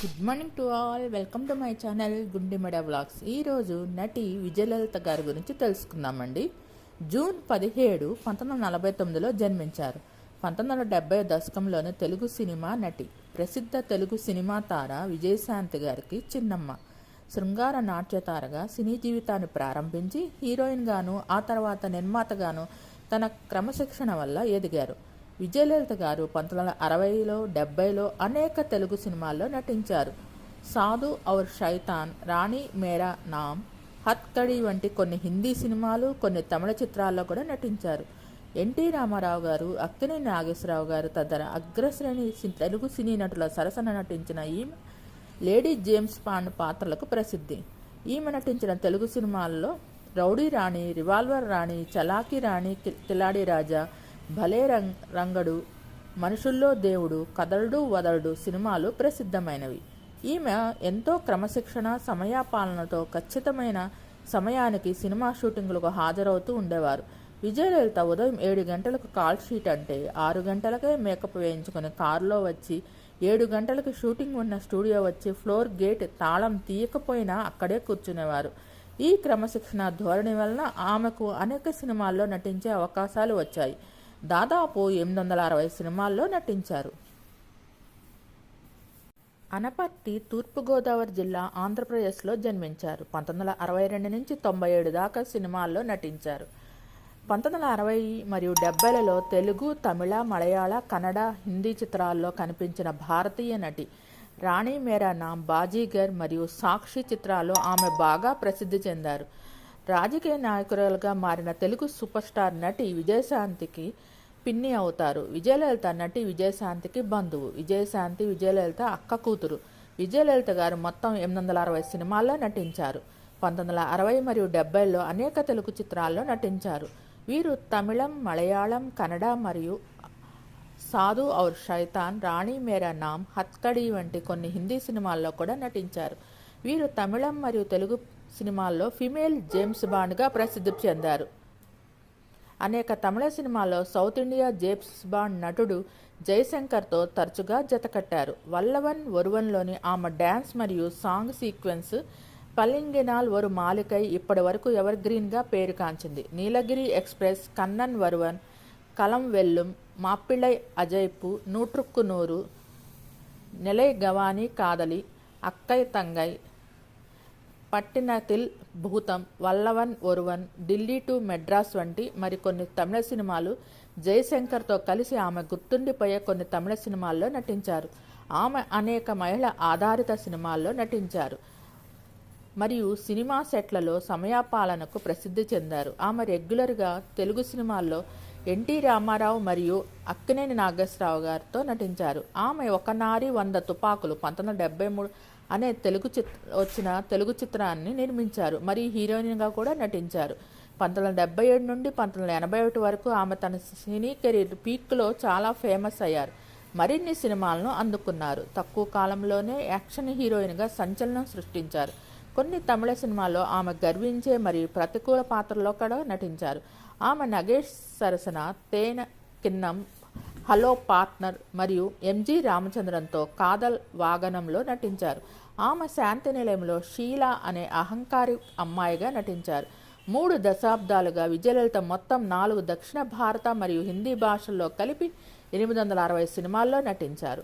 Good morning to all. Welcome to my channel Gundemeda vlogs. ఈరోజు నటి విజయలలిత గారి గురించి తెలుసుకుందామండి. జూన్ 17, 1949లో జన్మించారు. 1970 దశకంలోని తెలుగు సినిమా నటి. ప్రసిద్ధ తెలుగు సినిమా తార విజయశాంతి గారికి చిన్నమ్మ. శృంగార నాట్యతారగా సినీ జీవితాన్ని ప్రారంభించి హీరోయిన్గాను, ఆ తర్వాత నిర్మాతగాను తన క్రమశిక్షణ వల్ల ఎదిగారు. విజయలలిత గారు 1960లో 70లో అనేక తెలుగు సినిమాల్లో నటించారు. సాధు ఔర్ శైతాన్, రాణి మేరా నామ్, హత్కడి వంటి కొన్ని హిందీ సినిమాలు, కొన్ని తమిళ చిత్రాల్లో కూడా నటించారు. ఎన్టీ రామారావు గారు, అక్కినేని నాగేశ్వరరావు గారు తదితర అగ్రశ్రేణి తెలుగు సినీ నటుల సరసన నటించిన ఈమె లేడీ జేమ్స్ బాండ్ పాత్రలకు ప్రసిద్ధి. ఈమె నటించిన తెలుగు సినిమాల్లో రౌడీ రాణి, రివాల్వర్ రాణి, చలాకీ రాణి, కిలాడి రాజా, భలే రంగడు, మనుషుల్లో దేవుడు, కదలడు వదలడు సినిమాలు ప్రసిద్ధమైనవి. ఈమె ఎంతో క్రమశిక్షణ, సమయపాలనతో ఖచ్చితమైన సమయానికి సినిమా షూటింగులకు హాజరవుతూ ఉండేవారు. విజయలలిత ఉదయం 7 గంటలకు కాల్ షీట్ అంటే 6 గంటలకే మేకప్ వేయించుకుని కారులో వచ్చి 7 గంటలకు షూటింగ్ ఉన్న స్టూడియో వచ్చి ఫ్లోర్ గేట్ తాళం తీయకపోయినా అక్కడే కూర్చునేవారు. ఈ క్రమశిక్షణ ధోరణి వలన ఆమెకు అనేక సినిమాల్లో నటించే అవకాశాలు వచ్చాయి. దాదాపు 860 సినిమాల్లో నటించారు. అనపర్తి తూర్పుగోదావరి జిల్లా, ఆంధ్రప్రదేశ్లో జన్మించారు. 1962 నుంచి 97 దాకా సినిమాల్లో నటించారు. 1960 మరియు 70లలో తెలుగు, తమిళ, మలయాళ, కన్నడ, హిందీ చిత్రాల్లో కనిపించిన భారతీయ నటి. రాణి మేరా నామ్, బాజీగర్ మరియు సాక్షి చిత్రాల్లో ఆమె బాగా ప్రసిద్ధి చెందారు. రాజకీయ నాయకురాలుగా మారిన తెలుగు సూపర్ స్టార్ నటి విజయశాంతికి పిన్ని అవుతారు. విజయలలిత నటి విజయశాంతికి బంధువు. విజయశాంతి విజయలలిత అక్క కూతురు. విజయలలిత గారు మొత్తం 860 సినిమాల్లో నటించారు. 1960 మరియు 70లో అనేక తెలుగు చిత్రాల్లో నటించారు. వీరు తమిళం, మలయాళం, కన్నడ మరియు సాధు ఔర్ శైతాన్, రాణి మేరా నామ్, హత్కడి వంటి కొన్ని హిందీ సినిమాల్లో కూడా నటించారు. వీరు తమిళం మరియు తెలుగు సినిమాల్లో ఫిమేల్ జేమ్స్ బాండ్గా ప్రసిద్ధి చెందారు. అనేక తమిళ సినిమాల్లో సౌత్ ఇండియా జేమ్స్ బాండ్ నటుడు జయశంకర్తో తరచుగా జతకట్టారు. వల్లవన్ ఒరువన్లోని ఆమె డ్యాన్స్ మరియు సాంగ్ సీక్వెన్స్ పల్లింగినాల్ ఒక మాలికై ఇప్పటి వరకు ఎవర్ గ్రీన్గా పేరుకాంచింది. నీలగిరి ఎక్స్ప్రెస్, కన్నన్ వరువన్, కలం వెల్లుం, మాప్పిళై అజైపు, నూట్రుక్కు నూరు, నెలై గవాని కాదలి, అక్కై తంగై, పట్టినతిల్ భూతం, వల్లవన్ ఒరువన్, ఢిల్లీ టు మెడ్రాస్ వంటి మరికొన్ని తమిళ సినిమాలు. జయశంకర్తో కలిసి ఆమె గుర్తుండిపోయే కొన్ని తమిళ సినిమాల్లో నటించారు. ఆమె అనేక మహిళ ఆధారిత సినిమాల్లో నటించారు మరియు సినిమా సెట్లలో సమయపాలనకు ప్రసిద్ధి చెందారు. ఆమె రెగ్యులర్గా తెలుగు సినిమాల్లో ఎన్టీ రామారావు మరియు అక్కినేని నాగేశ్వరరావు గారితో నటించారు. ఆమె ఒక నారి 100 తుపాకులు 1973 అనే వచ్చిన తెలుగు చిత్రాన్ని నిర్మించారు మరియు హీరోయిన్గా కూడా నటించారు. 1977 నుండి 1981 వరకు ఆమె తన సినీ కెరీర్ పీక్లో చాలా ఫేమస్ అయ్యారు. మరిన్ని సినిమాలను అందుకున్నారు. తక్కువ కాలంలోనే యాక్షన్ హీరోయిన్గా సంచలనం సృష్టించారు. కొన్ని తమిళ సినిమాల్లో ఆమె గర్వించే మరియు ప్రతికూల పాత్రలో కూడా నటించారు. ఆమె నగేష్ సరసన తేన కిన్నం, హలో పార్ట్నర్ మరియు ఎంజి రామచంద్రన్తో కాదల్ వాగనంలో నటించారు. ఆమె శాంతి నిలయంలో షీలా అనే అహంకారి అమ్మాయిగా నటించారు. 3 దశాబ్దాలుగా విజయలలిత మొత్తం 4 దక్షిణ భారత మరియు హిందీ భాషల్లో కలిపి 860 సినిమాల్లో నటించారు.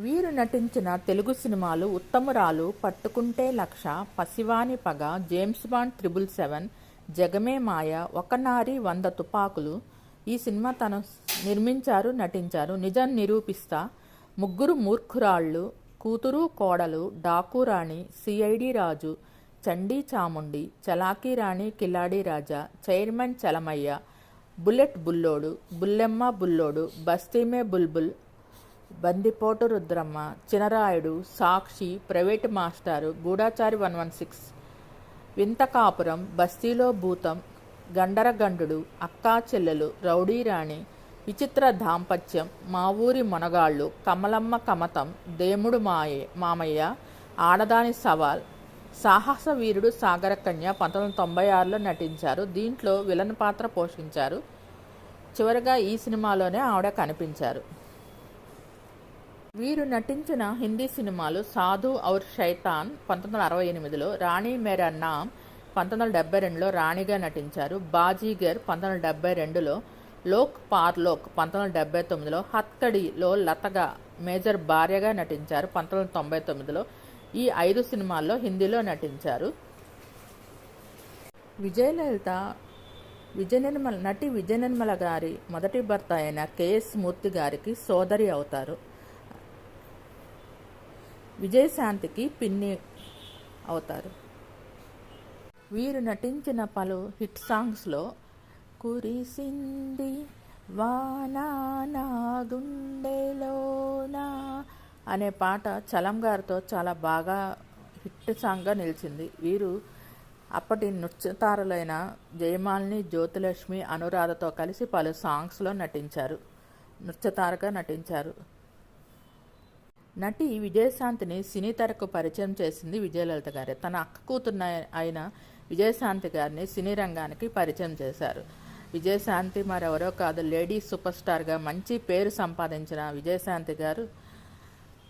వీరు నటించిన తెలుగు సినిమాలు ఉత్తమురాలు, పట్టుకుంటే లక్ష, పసివాని పగ, జేమ్స్ బాండ్ 777, జగమే మాయ, ఒక నారి 100 తుపాకులు. ఈ సినిమా తను నిర్మించారు, నటించారు. నిజం నిరూపిస్తా, ముగ్గురు మూర్ఖురాళ్ళు, కూతురు కోడలు, డాకూరాణి, సిఐడి రాజు, చండీ చాముండి, చలాకీ రాణి, కిలాడి రాజా, చైర్మన్ చలమయ్య, బుల్లెట్ బుల్లోడు, బుల్లెమ్మ బుల్లోడు, బస్తీమే బుల్బుల్, బందిపోటు రుద్రమ్మ, చినరాయుడు, సాక్షి, ప్రైవేటు మాస్టారు, గూఢాచారి 116, వింతకాపురం, బస్తీలో భూతం, గండరగండు, అక్కా చెల్లెలు, రౌడీ రాణి, విచిత్ర దాంపత్యం, మా ఊరి మొనగాళ్ళు, కమలమ్మ కమతం, దేముడు మామయ్య, ఆడదాని సవాల్, సాహస వీరుడు, సాగరకన్య 1996లో నటించారు. దీంట్లో విలన్ పాత్ర పోషించారు. చివరగా ఈ సినిమాలోనే ఆవిడ కనిపించారు. వీరు నటించిన హిందీ సినిమాలు సాధు ఔర్ శైతాన్ 1968లో, రాణి మేరా నామ్ 1972లో రాణిగా నటించారు, బాజీగర్ 1972లో, లోక్ పార్లోక్ 1979లో, హత్కడిలో లతగా మేజర్ భార్యగా నటించారు 1999లో. ఈ 5 సినిమాల్లో హిందీలో నటించారు. విజయలలిత నటి విజయనిర్మల గారి మొదటి భర్త అయిన కెఎస్ మూర్తి గారికి సోదరి అవుతారు. విజయశాంతికి పిన్ని అవుతారు. వీరు నటించిన పలు హిట్ సాంగ్స్లో కురిసింది వానా నా గుండెలోనా అనే పాట చలం గారితో చాలా బాగా హిట్ సాంగ్గా నిలిచింది. వీరు అప్పటి నృత్యతారులైన జయమాలిని, జ్యోతిలక్ష్మి, అనురాధతో కలిసి పలు సాంగ్స్లో నృత్యతారగా నటించారు. నటి విజయశాంతిని సినీ తెరకు పరిచయం చేసింది విజయలలిత గారే. తన అక్క కూతురు అయిన విజయశాంతి గారిని సినీ రంగానికి పరిచయం చేశారు. విజయశాంతి మరెవరో కాదు, లేడీ సూపర్ స్టార్గా మంచి పేరు సంపాదించిన విజయశాంతి గారు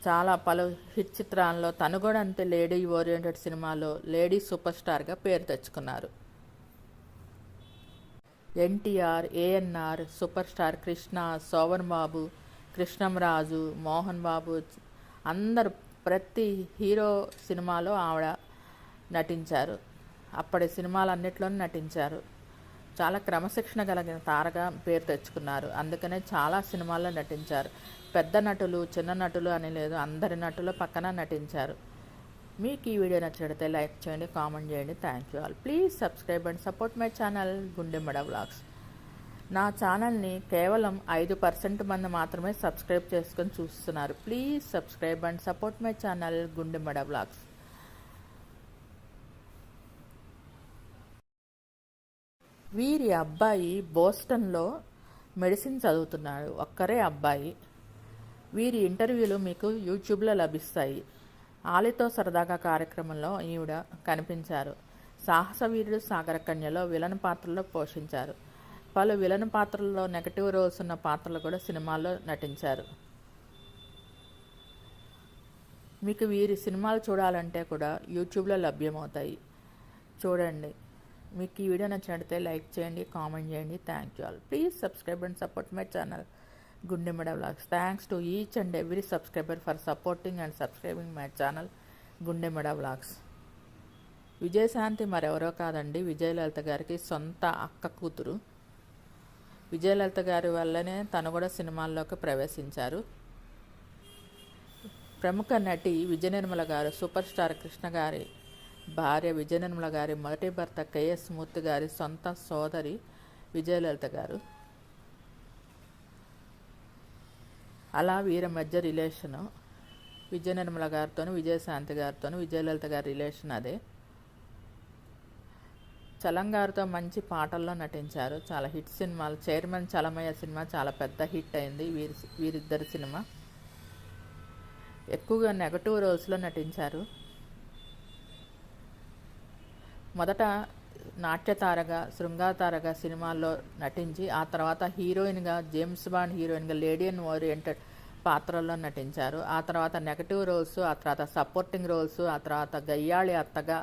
చాలా పలు హిట్ చిత్రాల్లో, తను కూడా అంతే లేడీ ఓరియంటెడ్ సినిమాలో లేడీ సూపర్ స్టార్గా పేరు తెచ్చుకున్నారు. ఎన్టీఆర్, ఏఎన్ఆర్, సూపర్ స్టార్ కృష్ణ, శోభన్ బాబు, కృష్ణంరాజు, మోహన్ బాబు అందరు ప్రతి హీరో సినిమాలో ఆవిడ నటించారు. అప్పటి సినిమాలన్నిట్లోనూ నటించారు. చాలా క్రమశిక్షణ కలిగిన తారగా పేరు తెచ్చుకున్నారు. అందుకనే చాలా సినిమాల్లో నటించారు. పెద్ద నటులు, చిన్న నటులు అని లేదు, అందరి నటుల పక్కన నటించారు. మీకు ఈ వీడియో నచ్చినట్లయితే లైక్ చేయండి, కామెంట్ చేయండి. Thank you all. Please subscribe and support my channel గుండెమడ vlogs. నా ఛానల్ని కేవలం 5% మంది మాత్రమే సబ్స్క్రైబ్ చేసుకొని చూస్తున్నారు. Please subscribe and support my channel గుండెమడ vlogs. వీరి అబ్బాయి బోస్టన్లో మెడిసిన్ చదువుతున్నాడు. ఒక్కరే అబ్బాయి. వీరి ఇంటర్వ్యూలు మీకు యూట్యూబ్లో లభిస్తాయి. ఆలితో సరదాగా కార్యక్రమంలో ఈవిడ కనిపించారు. సాహసవీరుడు సాగరకన్యలో విలన్ పాత్రలో పోషించారు. పలు విలన్ పాత్రల్లో నెగటివ్ రోల్స్ ఉన్న పాత్రలు కూడా సినిమాల్లో నటించారు. మీకు వీరి సినిమాలు చూడాలంటే కూడా యూట్యూబ్లో లభ్యమవుతాయి, చూడండి. మీకు ఈ వీడియో నచ్చినట్లయితే లైక్ చేయండి, కామెంట్ చేయండి. Thank you all. Please subscribe and support my channel గుండెమడ vlogs. Thanks to each and every subscriber for supporting and subscribing my channel గుండెమడ vlogs. Vijayashanti మరెవరో కాదండి, విజయలలిత గారికి సొంత అక్క కూతురు. విజయలలిత గారి వల్లనే తను కూడా సినిమాల్లోకి ప్రవేశించారు. ప్రముఖ నటి విజయనిర్మల గారు, సూపర్ స్టార్ కృష్ణ గారి భార్య విజయనిర్మల గారి మొదటి భర్త కెఎస్ మూర్తి గారి సొంత సోదరి విజయలలిత గారు. అలా వీరి మధ్య రిలేషను విజయనిర్మల గారితోనూ విజయశాంతి గారితోనూ విజయలలిత గారి రిలేషన్ అదే. చలం గారితో మంచి పాటల్లో నటించారు. చాలా హిట్ సినిమాలు. చైర్మన్ చలమయ్య సినిమా చాలా పెద్ద హిట్ అయింది. వీరిద్దరి సినిమా. ఎక్కువగా నెగటివ్ రోల్స్లో నటించారు. మొదట నాట్యతారగా, శృంగారతారగా సినిమాల్లో నటించి ఆ తర్వాత హీరోయిన్గా, జేమ్స్ బాండ్ హీరోయిన్గా లేడీన్ ఓరియంటెడ్ పాత్రల్లో నటించారు. ఆ తర్వాత నెగటివ్ రోల్స్, ఆ తర్వాత సపోర్టింగ్ రోల్స్, ఆ తర్వాత గయ్యాళి అత్తగా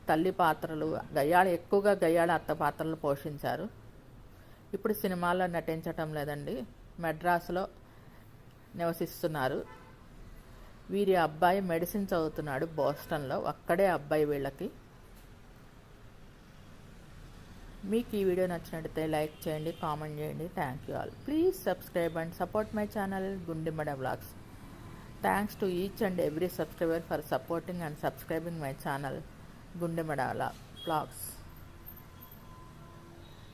తల్లి పాత్రలు, ఎక్కువగా గయ్యాళి అత్త పాత్రలు పోషించారు. ఇప్పుడు సినిమాల్లో నటించటం లేదండి, మెడ్రాస్లో నివసిస్తున్నారు. వీరి అబ్బాయి మెడిసిన్ చదువుతున్నాడు బోస్టన్లో. ఒక్కడే అబ్బాయి వీళ్ళకి. మీకు ఈ వీడియో నచ్చినట్లయితే లైక్ చేయండి, కామెంట్ చేయండి. Thank you all. Please subscribe and support my channel గుండెమడ vlogs. Thanks to each and every subscriber for supporting and subscribing my channel గుండెమడ vlogs.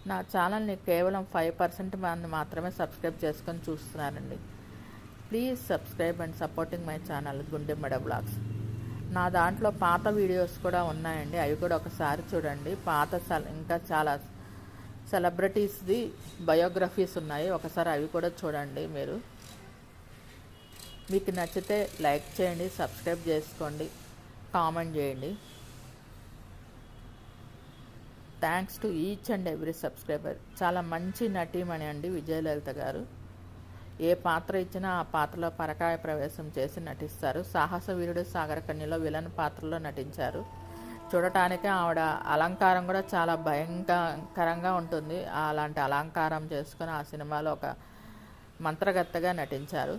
నా ఛానల్ని కేవలం 5% మంది మాత్రమే సబ్స్క్రైబ్ చేసుకొని చూస్తున్నారండి. Please subscribe and supporting my channel గుండెమడ vlogs. నా దాంట్లో పాత వీడియోస్ కూడా ఉన్నాయండి, అవి కూడా ఒకసారి చూడండి. ఇంకా చాలా సెలబ్రిటీస్ది బయోగ్రఫీస్ ఉన్నాయి, ఒకసారి అవి కూడా చూడండి. మీకు నచ్చితే లైక్ చేయండి, సబ్స్క్రైబ్ చేసుకోండి, కామెంట్ చేయండి. Thanks to each and every subscriber. చాలా మంచి నటీమణి అండి విజయలలిత గారు. ఏ పాత్ర ఇచ్చినా ఆ పాత్రలో పరకాయ ప్రవేశం చేసి నటిస్తారు. సాహస వీరుడు సాగరకన్యలో విలన్ పాత్రలో నటించారు. చూడటానికి ఆవిడ అలంకారం కూడా చాలా భయంకరంగా ఉంటుంది. అలాంటి అలంకారం చేసుకుని ఆ సినిమాలో ఒక మంత్రగత్తగా నటించారు.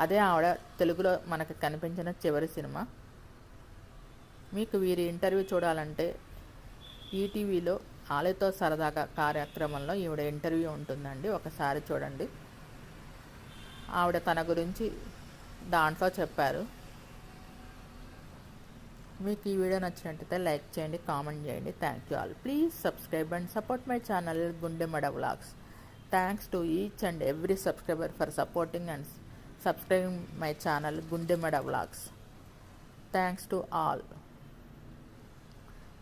అదే ఆవిడ తెలుగులో మనకు కనిపించిన చివరి సినిమా. మీకు వీరి ఇంటర్వ్యూ చూడాలంటే ఈటీవీలో ఆలయతో సరదాగా కార్యక్రమంలో ఈవిడ ఇంటర్వ్యూ ఉంటుందండి, ఒకసారి చూడండి. ఆవిడ తన గురించి దాంట్లో చెప్పారు. మీకు ఈ వీడియో నచ్చినట్టయితే లైక్ చేయండి, కామెంట్ చేయండి. Thank you all. Please subscribe and support my channel గుండెమడ vlogs. Thanks to each and every subscriber for supporting and subscribing my channel గుండెమడ vlogs. Thanks to all.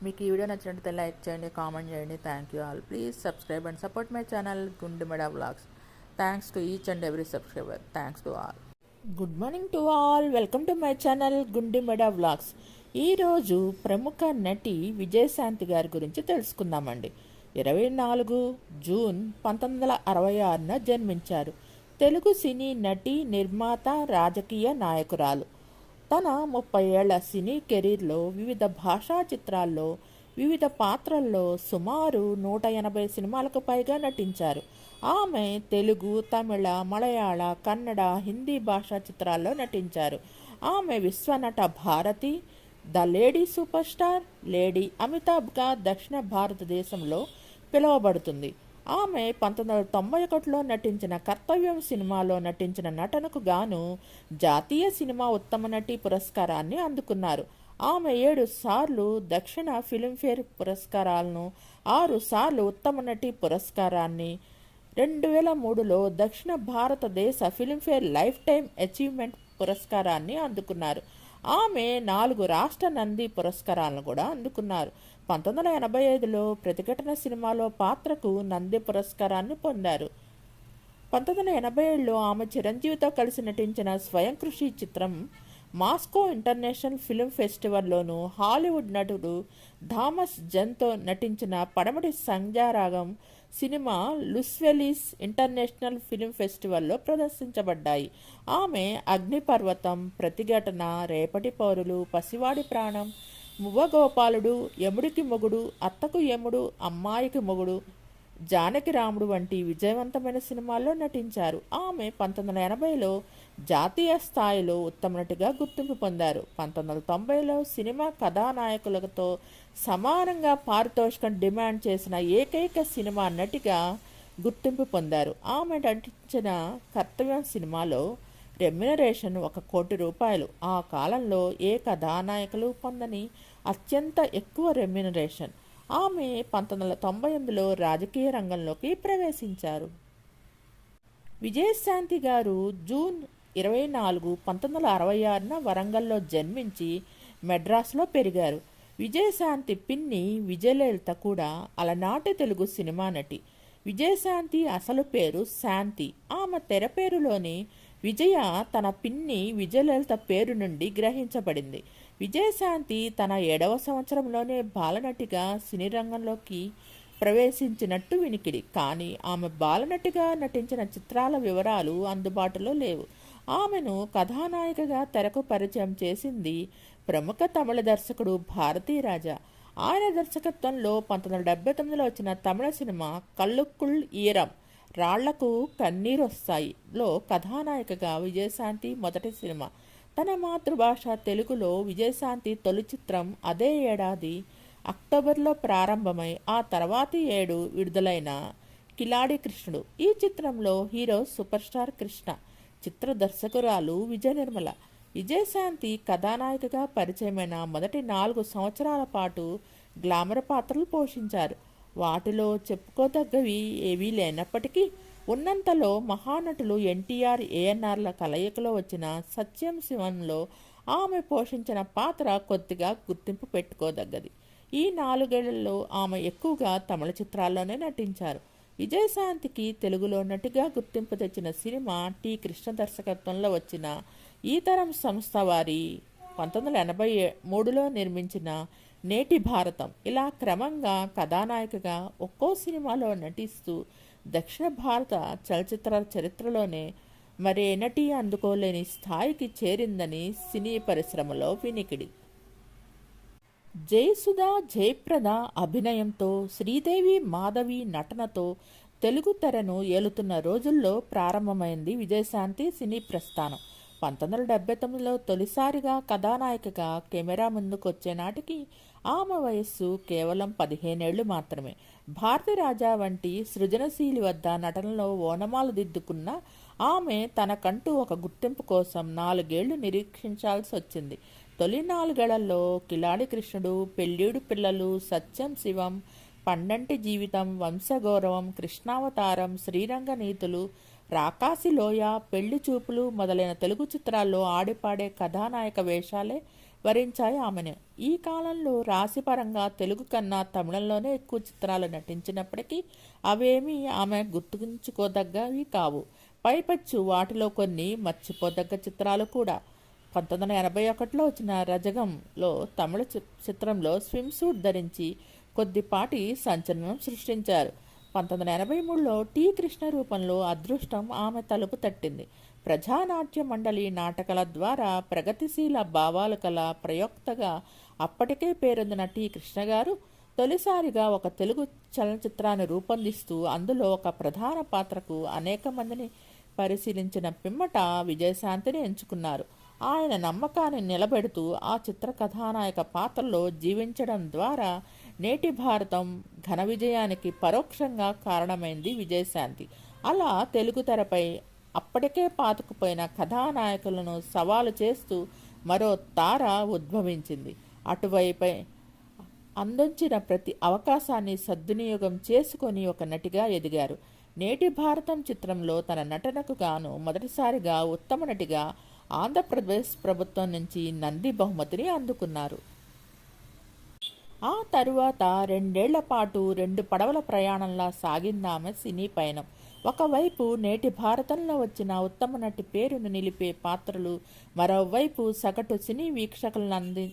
మీకు ఈ వీడియో నచ్చినట్టయితే లైక్ చేయండి, comment చేయండి. Thank you all. Please subscribe and support my channel గుండెమడ vlogs. Thanks to each and every subscriber. Thanks to all. Good morning to all. Welcome to my channel గుండెమడ vlogs. ఈరోజు ప్రముఖ నటి విజయశాంతి గారి గురించి తెలుసుకుందామండి. 24 June 1966న జన్మించారు. తెలుగు సినీ నటి, నిర్మాత, రాజకీయ నాయకురాలు. తన 30 ఏళ్ల సినీ కెరీర్లో వివిధ భాషా చిత్రాల్లో వివిధ పాత్రల్లో సుమారు 180 సినిమాలకు పైగా నటించారు. ఆమె తెలుగు, తమిళ, మలయాళ, కన్నడ, హిందీ భాషా చిత్రాల్లో నటించారు. ఆమె విశ్వనట భారతి, the lady superstar, lady అమితాబ్గా దక్షిణ భారతదేశంలో పిలువబడుతుంది. ఆమె 1991లో నటించిన కర్తవ్యం సినిమాలో నటించిన నటనకు గాను జాతీయ సినిమా ఉత్తమ నటి పురస్కారాన్ని అందుకున్నారు. ఆమె 7 సార్లు దక్షిణ ఫిల్మ్ఫేర్ పురస్కారాలను, 6 సార్లు ఉత్తమ నటి పురస్కారాన్ని, 2003లో దక్షిణ భారతదేశ ఫిల్మ్ఫేర్ లైఫ్ టైమ్ అచీవ్మెంట్ పురస్కారాన్ని అందుకున్నారు. ఆమె 4 రాష్ట్ర నంది పురస్కారాలను కూడా అందుకున్నారు. 1985లో ప్రతిఘటన సినిమాలో పాత్రకు నంది పురస్కారాన్ని పొందారు. 1987లో ఆమె చిరంజీవితో కలిసి నటించిన స్వయం కృషి చిత్రం మాస్కో ఇంటర్నేషనల్ ఫిల్మ్ ఫెస్టివల్లోనూ, హాలీవుడ్ నటుడు థామస్ జన్తో నటించిన పడమటి సంధ్యారాగం సినిమా లుస్వెలిస్ ఇంటర్నేషనల్ ఫిల్మ్ ఫెస్టివల్లో ప్రదర్శించబడ్డాయి. ఆమె అగ్నిపర్వతం, ప్రతిఘటన, రేపటి పౌరులు, పసివాడి ప్రాణం, మువ్వగోపాలుడు, యముడికి మొగుడు, అత్తకు యముడు, అమ్మాయికి మొగుడు, జానకి రాముడు వంటి విజయవంతమైన సినిమాల్లో నటించారు. ఆమె 1980లో జాతీయ స్థాయిలో ఉత్తమ నటిగా గుర్తింపు పొందారు. 1990లో సినిమా కథానాయకులతో సమానంగా పారితోషికం డిమాండ్ చేసిన ఏకైక సినిమా నటిగా గుర్తింపు పొందారు. ఆమె నటించిన కర్తవ్యం సినిమాలో రెమ్యునరేషన్ 1 కోటి రూపాయలు. ఆ కాలంలో ఏ కథానాయకులు పొందని అత్యంత ఎక్కువ రెమ్యునరేషన్. ఆమె 1998లో రాజకీయ రంగంలోకి ప్రవేశించారు. విజయశాంతి గారు జూన్ 24, 1966న వరంగల్లో జన్మించి మెడ్రాస్లో పెరిగారు. విజయశాంతి పిన్ని విజయలలిత కూడా అలనాటి తెలుగు సినిమా నటి. విజయశాంతి అసలు పేరు శాంతి. ఆమె తెర పేరులోని విజయ తన పిన్ని విజయలలిత పేరు నుండి గ్రహించబడింది. విజయశాంతి తన 7వ సంవత్సరంలోనే బాలనటిగా సినీ రంగంలోకి ప్రవేశించినట్టు వినికిడి. కానీ ఆమె బాలనటిగా నటించిన చిత్రాల వివరాలు అందుబాటులో లేవు. ఆమెను కథానాయికగా తెరకు పరిచయం చేసింది ప్రముఖ తమిళ దర్శకుడు భారతీరాజా. ఆయన దర్శకత్వంలో 1979లో వచ్చిన తమిళ సినిమా కళ్ళుక్కుళ్ ఈరం, రాళ్లకు కన్నీరొస్తాయిలో కథానాయికగా విజయశాంతి మొదటి సినిమా. తన మాతృభాష తెలుగులో విజయశాంతి తొలి చిత్రం అదే ఏడాది అక్టోబర్లో ప్రారంభమై ఆ తర్వాతి ఏడు విడుదలైన కిలాడి కృష్ణుడు. ఈ చిత్రంలో హీరో సూపర్ స్టార్ కృష్ణ, చిత్ర దర్శకురాలు విజయ నిర్మల. విజయశాంతి కథానాయికగా పరిచయమైన మొదటి 4 సంవత్సరాల పాటు గ్లామర్ పాత్రలు పోషించారు. వాటిలో చెప్పుకోదగ్గవి ఏవీ లేనప్పటికీ ఉన్నంతలో మహానటులు ఎన్టీఆర్, ఏఎన్ఆర్ల కలయికలో వచ్చిన సత్యం శివంలో ఆమె పోషించిన పాత్ర కొద్దిగా గుర్తింపు పెట్టుకోదగ్గది. ఈ 4 ఏళ్లలో ఆమె ఎక్కువగా తమిళ చిత్రాల్లోనే నటించారు. విజయశాంతికి తెలుగులో నటిగా గుర్తింపు తెచ్చిన సినిమా టి. కృష్ణ దర్శకత్వంలో వచ్చిన ఈ తరం సంస్థ వారి 1983లో నిర్మించిన నేటి భారతం. ఇలా క్రమంగా కథానాయికగా ఒక్కో సినిమాలో నటిస్తూ దక్షిణ భారత చలచిత్ర చరిత్రలోనే మరే నటి అందుకోలేని స్థాయికి చేరిందని సినీ పరిశ్రమలో వినికిడి. జయసుధ, జయప్రద అభినయంతో, శ్రీదేవి, మాధవి నటనతో తెలుగు తెరను ఏలుతున్న రోజుల్లో ప్రారంభమైంది విజయశాంతి సినీ ప్రస్థానం. 1979లో తొలిసారిగా కథానాయికగా కెమెరా ముందుకొచ్చే నాటికి ఆమె వయస్సు కేవలం 15 ఏళ్లు మాత్రమే. భారతిరాజా వంటి సృజనశీలి వద్ద నటనలో ఓనమాలు దిద్దుకున్న ఆమె తనకంటూ ఒక గుర్తింపు కోసం 4 ఏళ్లు నిరీక్షించాల్సి వచ్చింది. తొలి 4 ఏళ్లలో కిలాడి కృష్ణుడు, పెళ్ళిడు పిల్లలు, సత్యం శివం, పండంటి జీవితం, వంశగౌరవం, కృష్ణావతారం, శ్రీరంగ నీతులు, రాకాసిలోయ, పెళ్లి చూపులు మొదలైన తెలుగు చిత్రాల్లో ఆడిపాడే కథానాయక వేషాలే వరించాయి ఆమెను. ఈ కాలంలో రాశిపరంగా తెలుగు కన్నా తమిళంలోనే ఎక్కువ చిత్రాలు నటించినప్పటికీ అవేమీ ఆమె గుర్తుంచుకోదగ్గవి కావు. పైపచ్చు వాటిలో కొన్ని మర్చిపోదగ్గ చిత్రాలు కూడా. 1981లో వచ్చిన రజగంలో తమిళ చిత్రంలో స్విమ్ సూట్ ధరించి కొద్దిపాటి సంచలనం సృష్టించారు. 1983లో టి కృష్ణ రూపంలో అదృష్టం ఆమె తలుపు తట్టింది. ప్రజానాట్య మండలి నాటకాల ద్వారా ప్రగతిశీల భావాలు కల ప్రయోక్తగా అప్పటికే పేరొందిన టి కృష్ణ గారు తొలిసారిగా ఒక తెలుగు చలనచిత్రాన్ని రూపొందిస్తూ అందులో ఒక ప్రధాన పాత్రకు అనేక మందిని పరిశీలించిన పిమ్మట విజయశాంతిని ఎంచుకున్నారు. ఆయన నమ్మకాన్ని నిలబెడుతూ ఆ చిత్ర కథానాయక పాత్రలో జీవించడం ద్వారా నేటి భారతం ఘన విజయానికి పరోక్షంగా కారణమైంది విజయశాంతి. అలా తెలుగు తెరపై అప్పటికే పాతుకుపోయిన కథానాయకులను సవాలు చేస్తూ మరో తార ఉద్భవించింది. అటువైపై అందించిన ప్రతి అవకాశాన్ని సద్వినియోగం చేసుకొని ఒక నటిగా ఎదిగారు. నేటి భారతం చిత్రంలో తన నటనకు గాను మొదటిసారిగా ఉత్తమ నటిగా ఆంధ్రప్రదేశ్ ప్రభుత్వం నుంచి నంది బహుమతిని అందుకున్నారు. ఆ తరువాత 2 ఏళ్ల పాటు 2 పడవల ప్రయాణంలా సాగిందామె సినీ పయనం. ఒకవైపు నేటి భారతంలో వచ్చిన ఉత్తమ నటి పేరును నిలిపే పాత్రలు, మరోవైపు సగటు సినీ వీక్షకులను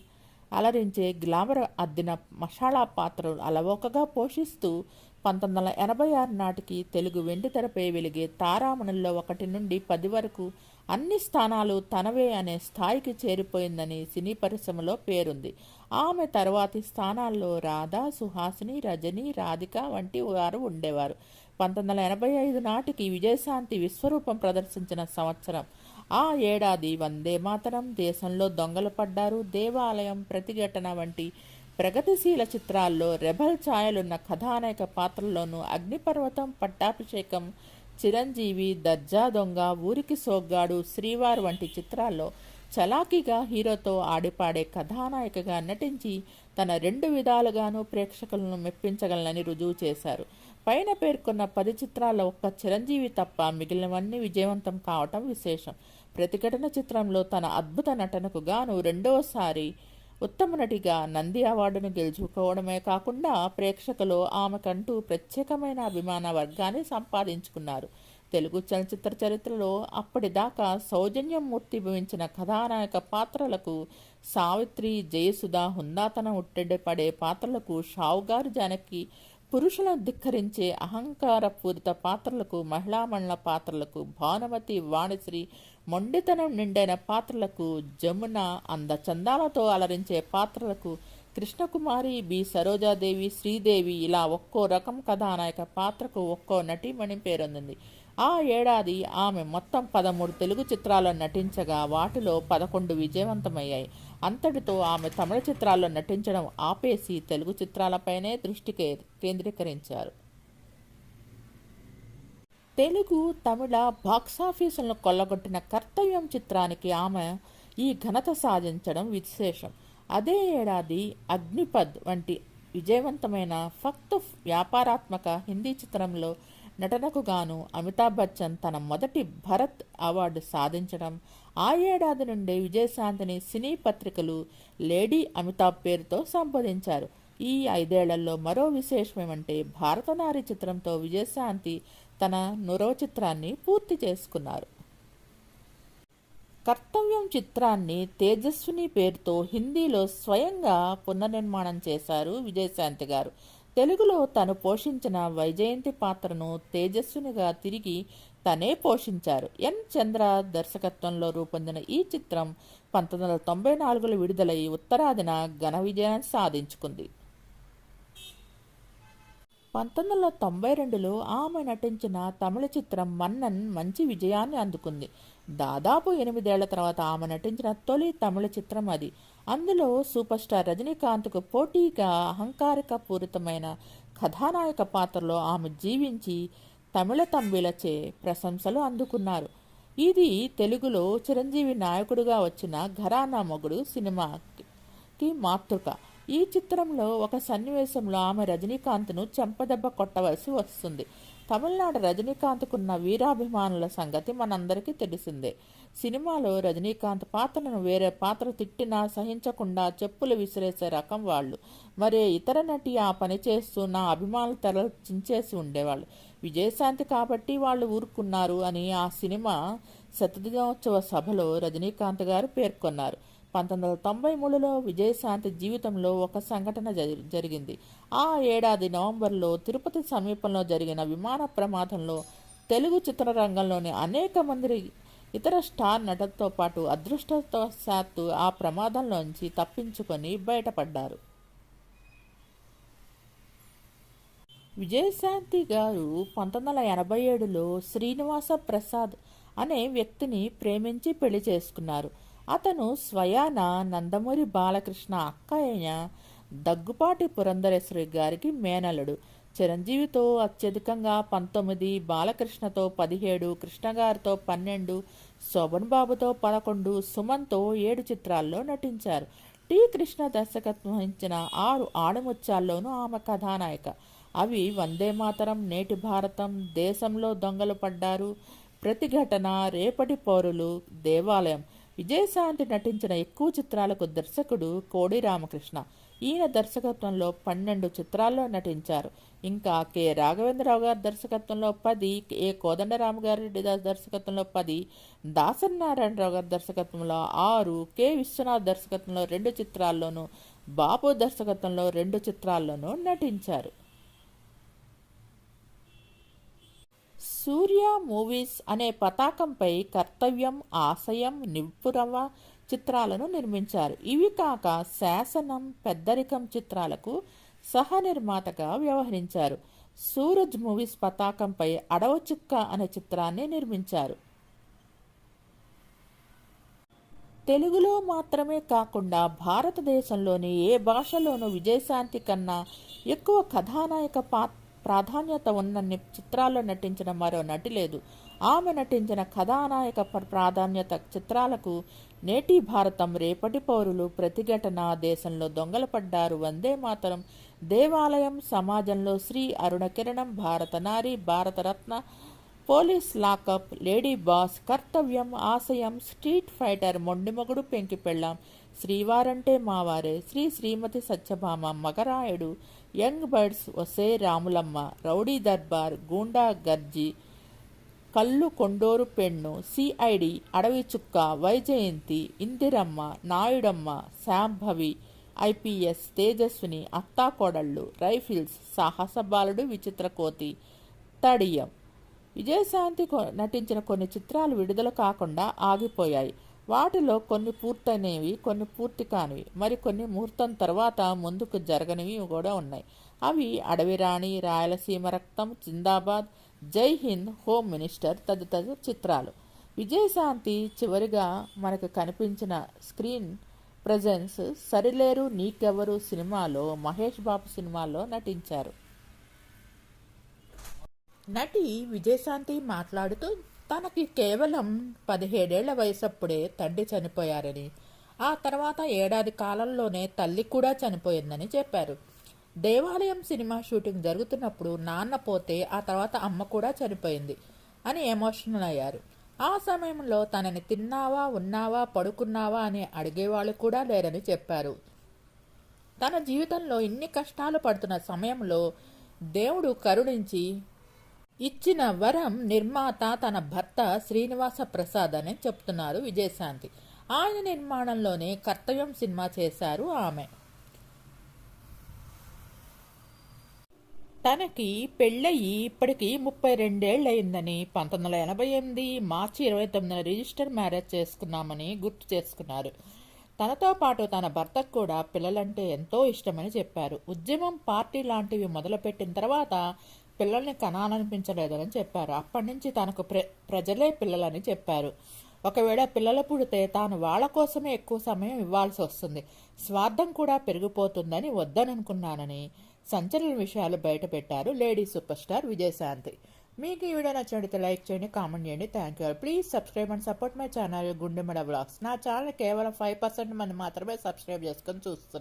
అలరించే గ్లామర్ అద్దిన మసాలా పాత్రలు అలవోకగా పోషిస్తూ 1986 నాటికి తెలుగు వెండితెరపై వెలిగే తారామణుల్లో 1 నుండి 10 వరకు అన్ని స్థానాలు తనవే అనే స్థాయికి చేరిపోయిందని సినీ పరిశ్రమలో పేరుంది. ఆమె తర్వాతి స్థానాల్లో రాధా, సుహాసిని, రజని, రాధిక వంటి వారు ఉండేవారు. 1985 నాటికి విజయశాంతి విశ్వరూపం ప్రదర్శించిన సంవత్సరం. ఆ ఏడాది వందే మాతరం, దేశంలో దొంగలు పడ్డారు, దేవాలయం, ప్రతిఘటన వంటి ప్రగతిశీల చిత్రాల్లో రెబల్ ఛాయలున్న కథానాయక పాత్రల్లోనూ అగ్నిపర్వతం, పట్టాభిషేకం, చిరంజీవి, దర్జా దొంగ, ఊరికి సోగ్గాడు, శ్రీవార్ వంటి చిత్రాల్లో చలాకీగా హీరోతో ఆడిపాడే కథానాయికగా నటించి తన 2 విధాలుగానూ ప్రేక్షకులను మెప్పించగలనని రుజువు చేశారు. పైన పేర్కొన్న 10 చిత్రాల్లో ఒక్క చిరంజీవి తప్ప మిగిలినవన్నీ విజయవంతం కావటం విశేషం. ప్రతిఘటన చిత్రంలో తన అద్భుత నటనకు గాను రెండోసారి ఉత్తమ నటిగా నంది అవార్డును గెలుచుకోవడమే కాకుండా ప్రేక్షకులు ఆమెకంటూ ప్రత్యేకమైన అభిమాన వర్గాన్ని సంపాదించుకున్నారు. తెలుగు చలనచిత్ర చరిత్రలో అప్పటిదాకా సౌజన్యం మూర్తిభవించిన కథానాయక పాత్రలకు సావిత్రి, జయసుధ, హుందాతనం ఉట్టెడపడే పాత్రలకు షావుగారు, జానకి, పురుషులను ధిక్కరించే అహంకారపూరిత పాత్రలకు, మహిళామణుల పాత్రలకు భానుమతి, వాణిశ్రీ, మొండితనం నిండైన పాత్రలకు జమున, అందచందాలతో అలరించే పాత్రలకు కృష్ణకుమారి, బి సరోజాదేవి, శ్రీదేవి ఇలా ఒక్కో రకం కథానాయక పాత్రకు ఒక్కో నటీమణి పేరొందింది. ఆ ఏడాది ఆమె మొత్తం 13 తెలుగు చిత్రాల్లో నటించగా వాటిలో 11 విజయవంతమయ్యాయి. అంతటితో ఆమె తమిళ చిత్రాల్లో నటించడం ఆపేసి తెలుగు చిత్రాలపైనే దృష్టి కేంద్రీకరించారు. తెలుగు, తమిళ బాక్సాఫీసులను కొల్లగొట్టిన కర్తవ్యం చిత్రానికి ఆమె ఈ ఘనత సాధించడం విశేషం. అదే ఏడాది అగ్నిపథ్ వంటి విజయవంతమైన ఫక్త్ వ్యాపారాత్మక హిందీ చిత్రంలో నటనకు గాను అమితాబ్ బచ్చన్ తన మొదటి భరత్ అవార్డు సాధించడం, ఆ ఏడాది నుండే విజయశాంతిని సినీ పత్రికలు లేడీ అమితాబ్ పేరుతో సంబోధించారు. ఈ 5 ఏళ్లలో మరో విశేషమేమంటే భారతనారి చిత్రంతో విజయశాంతి తన 100వ చిత్రాన్ని పూర్తి చేసుకున్నారు. కర్తవ్యం చిత్రాన్ని తేజస్విని పేరుతో హిందీలో స్వయంగా పునర్నిర్మాణం చేశారు విజయశాంతి గారు. తెలుగులో తను పోషించిన వైజయంతి పాత్రను తేజస్వినిగా తిరిగి తనే పోషించారు. ఎన్ చంద్ర దర్శకత్వంలో రూపొందిన ఈ చిత్రం 1994లో విడుదలై ఉత్తరాదిన ఘన విజయాన్ని సాధించుకుంది. 1992లో ఆమె నటించిన తమిళ చిత్రం మన్నన్ మంచి విజయాన్ని అందుకుంది. దాదాపు 8 ఏళ్ల తర్వాత ఆమె నటించిన తొలి తమిళ చిత్రం అది. అందులో సూపర్ స్టార్ రజనీకాంత్కు పోటీగా అహంకారిక పూరితమైన కథానాయక పాత్రలో ఆమె జీవించి తమిళ తంబిలచే ప్రశంసలు అందుకున్నారు. ఇది తెలుగులో చిరంజీవి నాయకుడిగా వచ్చిన ఘరానా మొగుడు సినిమాకి మాతృక. ఈ చిత్రంలో ఒక సన్నివేశంలో ఆమె రజనీకాంత్ను చెంపదెబ్బ కొట్టవలసి వస్తుంది. తమిళనాడు రజనీకాంత్కున్న వీరాభిమానుల సంగతి మనందరికీ తెలిసిందే. సినిమాలో రజనీకాంత్ పాత్రను వేరే పాత్ర తిట్టినా సహించకుండా చెప్పులు విసిరేసే రకం వాళ్ళు. మరే ఇతర నటి ఆ పని చేస్తూ నా అభిమానులు తల చించేసి ఉండేవాళ్ళు. విజయశాంతి కాబట్టి వాళ్ళు ఊరుకున్నారు అని ఆ సినిమా శతదినోత్సవ సభలో రజనీకాంత్ గారు పేర్కొన్నారు. 1993లో విజయశాంతి జీవితంలో ఒక సంఘటన జరిగింది. ఆ ఏడాది నవంబర్లో తిరుపతి సమీపంలో జరిగిన విమాన ప్రమాదంలో తెలుగు చిత్రరంగంలోని అనేక మంది ఇతర స్టార్ నటులతో పాటు అదృష్టవశాత్తు ఆ ప్రమాదంలోంచి తప్పించుకొని బయటపడ్డారు. విజయశాంతి గారు 1987లో శ్రీనివాస ప్రసాద్ అనే వ్యక్తిని ప్రేమించి పెళ్లి చేసుకున్నారు. అతను స్వయాన నందమూరి బాలకృష్ణ అక్క అయిన దగ్గుపాటి పురంధరేశ్వరి గారికి మేనలుడు. చిరంజీవితో అత్యధికంగా 19, బాలకృష్ణతో 17, కృష్ణగారితో 12, శోభన్ బాబుతో 11, సుమన్తో 7 చిత్రాల్లో నటించారు. టి. కృష్ణ దర్శకత్వం వహించిన 6 ఆడముత్యాల్లోనూ ఆమె కథానాయిక. అవి వందే మాతరం, నేటి భారతం, దేశంలో దొంగలు పడ్డారు, ప్రతిఘటన, రేపటి పౌరులు, దేవాలయం. విజయశాంతి నటించిన ఎక్కువ చిత్రాలకు దర్శకుడు కోడి రామకృష్ణ. ఈయన దర్శకత్వంలో 12 చిత్రాల్లో నటించారు. ఇంకా కె. రాఘవేంద్రరావు గారి దర్శకత్వంలో 10, ఏ. కోదండరామ గారి దర్శకత్వంలో 10, దాసరి నారాయణరావు గారి దర్శకత్వంలో 6, కె. విశ్వనాథ్ దర్శకత్వంలో 2 చిత్రాల్లోనూ, బాపు దర్శకత్వంలో 2 చిత్రాల్లోనూ నటించారు. సూర్య మూవీస్ అనే పతాకంపై కర్తవ్యం, ఆశయం, నిప్పురవ్వ చిత్రాలను నిర్మించారు. ఇవి కాక శాసనం, పెద్దరికం చిత్రాలకు సహ నిర్మాతగా వ్యవహరించారు. సూరజ్ మూవీస్ పతాకంపై అడవచుక్క అనే చిత్రాన్ని నిర్మించారు. తెలుగులో మాత్రమే కాకుండా భారతదేశంలోని ఏ భాషలోనూ విజయశాంతి కన్నా ఎక్కువ కథానాయక ప్రాధాన్యత ఉన్న చిత్రాల్లో నటించిన మరో నటి లేదు. ఆమె నటించిన కథానాయక ప్రాధాన్యత చిత్రాలకు నేటి భారతం, రేపటి పౌరులు, ప్రతిఘటన, దేశంలో దొంగలు పడ్డారు, వందే మాతరం, దేవాలయం, సమాజంలో శ్రీ, అరుణకిరణం, భారత నారి, Bharat Ratna, police lockup, lady boss, కర్తవ్యం, ఆశయం, స్ట్రీట్ ఫైటర్, మొండిమొగుడు, పెంకి పెళ్ళాం, శ్రీవారంటే మావారే, శ్రీమతి సత్యభామ, మగరాయుడు, యంగ్ బర్డ్స్, ఒసే రాములమ్మ, రౌడీ దర్బార్, గూండా గర్జీ, కల్లు కొండోరు పెన్ను, సిఐడి, అడవి చుక్క, వైజయంతి, ఇందిరమ్మ, నాయుడమ్మ, శాంభవి, ఐపీఎస్, తేజస్విని, అత్తాకోడళ్ళు, రైఫిల్స్, సాహస బాలుడు, విచిత్ర కోతి, తడియం. విజయశాంతి నటించిన కొన్ని చిత్రాలు విడుదల కాకుండా ఆగిపోయాయి. వాటిలో కొన్ని పూర్తయినవి, కొన్ని పూర్తి కానివి, మరికొన్ని ముహూర్తం తర్వాత ముందుకు జరగనివి కూడా ఉన్నాయి. అవి అడవిరాణి, రాయలసీమ రక్తం, జిందాబాద్, జై హింద్, హోమ్ మినిస్టర్ తదితర చిత్రాలు. విజయశాంతి చివరిగా మనకు కనిపించిన స్క్రీన్ ప్రజెన్స్ సరిలేరు నీకెవరు సినిమాలో, మహేష్ బాబు సినిమాలో నటించారు. నటి విజయశాంతి మాట్లాడుతూ తనకి కేవలం 17 ఏళ్ల వయసప్పుడే తండ్రి చనిపోయారని, ఆ తర్వాత ఏడాది కాలంలోనే తల్లి కూడా చనిపోయిందని చెప్పారు. దేవాలయం సినిమా షూటింగ్ జరుగుతున్నప్పుడు నాన్న పోతే ఆ తర్వాత అమ్మ కూడా చనిపోయింది అని ఎమోషనల్ అయ్యారు. ఆ సమయంలో తనని తిన్నావా, ఉన్నావా, పడుకున్నావా అని అడిగేవాళ్ళు కూడా లేరని చెప్పారు. తన జీవితంలో ఇన్ని కష్టాలు పడుతున్న సమయంలో దేవుడు కరుణించి ఇచ్చిన వరం నిర్మాత తన భర్త శ్రీనివాస ప్రసాద్ అని చెప్తున్నారు విజయశాంతి. ఆయన నిర్మాణంలోనే కర్తవ్యం సినిమా చేశారు ఆమె. తనకి పెళ్ళయి ఇప్పటికి 32 అయిందని 1988 మార్చి 29న రిజిస్టర్ మ్యారేజ్ చేసుకున్నామని గుర్తు చేసుకున్నారు. తనతో పాటు తన భర్తకు కూడా పిల్లలంటే ఎంతో ఇష్టమని చెప్పారు. ఉద్యమం పార్టీ లాంటివి మొదలుపెట్టిన తర్వాత పిల్లల్ని కనాలనిపించలేదని చెప్పారు. అప్పటి నుంచి తనకు ప్రజలే పిల్లలని చెప్పారు. ఒకవేళ పిల్లలు పుడితే తాను వాళ్ళ కోసమే ఎక్కువ సమయం ఇవ్వాల్సి వస్తుంది, స్వార్థం కూడా పెరిగిపోతుందని వద్దననుకున్నానని సంచలన విషయాలు బయటపెట్టారు లేడీ సూపర్ స్టార్ విజయశాంతి. మీకు ఈ వీడియో నచ్చినట్లయితే లైక్ చేయండి, కామెంట్ చేయండి. Thank you. Please subscribe and support my channel గుండెమడ vlogs. నా ఛానల్ కేవలం 5% మంది మాత్రమే సబ్స్క్రైబ్ చేసుకొని చూస్తున్నారు.